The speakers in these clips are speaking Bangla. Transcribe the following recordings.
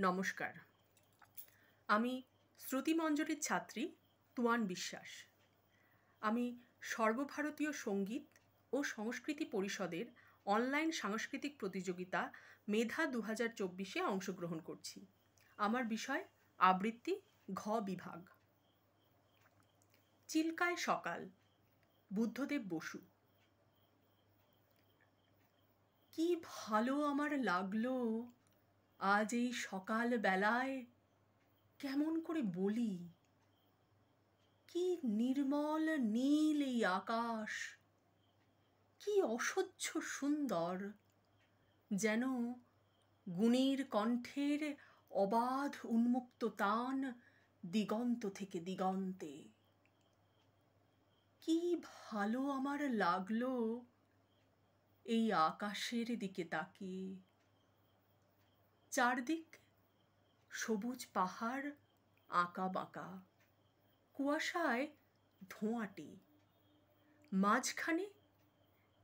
নমস্কার। আমি শ্রুতিমঞ্জরির ছাত্রী তুয়ান বিশ্বাস। আমি সর্বভারতীয় সঙ্গীত ও সংস্কৃতি পরিষদের অনলাইন সাংস্কৃতিক প্রতিযোগিতা মেধা 2024-এ অংশগ্রহণ করছি। আমার বিষয় আবৃত্তি ঘ বিভাগ। চিল্কায় সকাল, বুদ্ধদেব বসু। কি ভালো আমার লাগলো আজ এই সকাল বেলায়, কেমন করে বলি। কি নির্মল নীল এই আকাশ, কি অসহ্য সুন্দর, যেন গুণীর কণ্ঠের অবাধ উন্মুক্ত তান দিগন্ত থেকে দিগন্তে। কি ভালো আমার লাগলো এই আকাশের দিকে তাকিয়ে। চারদিক সবুজ পাহাড় আঁকা বাঁকা, কুয়াশায় ধোঁয়াটে, মাঝখানে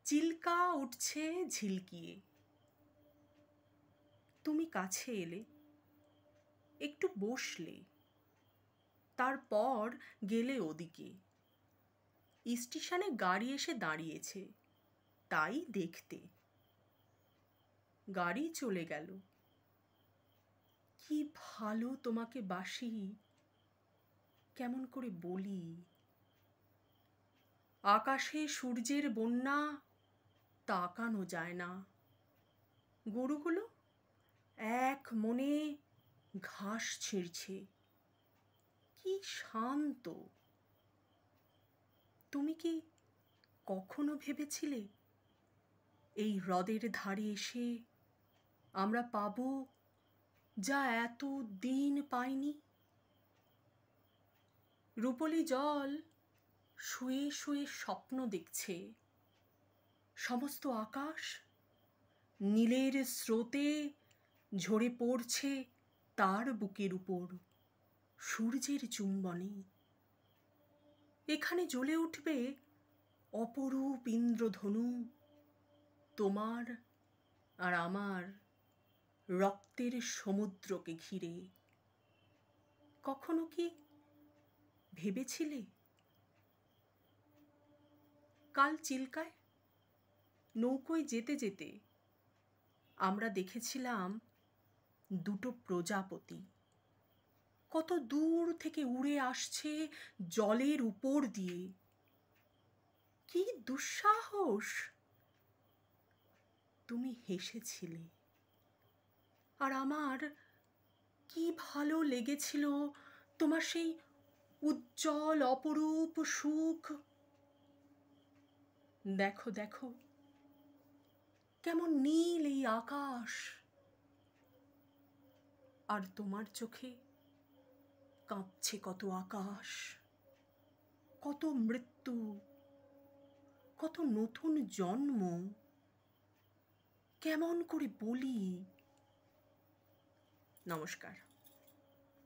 চিল্কা উঠছে ঝিলকিয়ে। তুমি কাছে এলে, একটু বসলে, তারপর গেলে ওদিকে। স্টেশনে গাড়ি এসে দাঁড়িয়েছে, তাই দেখতে। গাড়ি চলে গেল। কি ভালো তোমাকে বাসি, কেমন করে বলি। আকাশে সূর্যের বন্যা, তাকানো যায় না। গরুগুলো এক মনে ঘাস ছিঁড়ছে, কি শান্ত। তুমি কি কখনো ভেবেছিলে এই হ্রদের ধারে এসে আমরা পাবো যা এত দিন পাইনি? রূপলি জল শুয়ে শুয়ে স্বপ্ন দেখছে। সমস্ত আকাশ নীলের স্রোতে ঝরে পড়ছে তার বুকের উপর সূর্যের চুম্বনে। এখানে জ্বলে উঠবে অপরূপ ইন্দ্রধনু, তোমার আর আমার রক্তের সমুদ্রকে ঘিরে। কখনো কি ভেবেছিলে? কাল চিল্কায় নৌকোয় যেতে যেতে আমরা দেখেছিলাম দুটো প্রজাপতি কত দূর থেকে উড়ে আসছে জলের উপর দিয়ে। কি দুঃসাহস! তুমি হেসেছিলে, আর আমার কি ভালো লেগেছিল তোমার সেই উজ্জ্বল অপরূপ সুখ। দেখো দেখো, কেমন নীল এই আকাশ, আর তোমার চোখে কাঁপছে কত আকাশ, কত মৃত্যু, কত নতুন জন্ম। কেমন করে বলি। নমস্কার।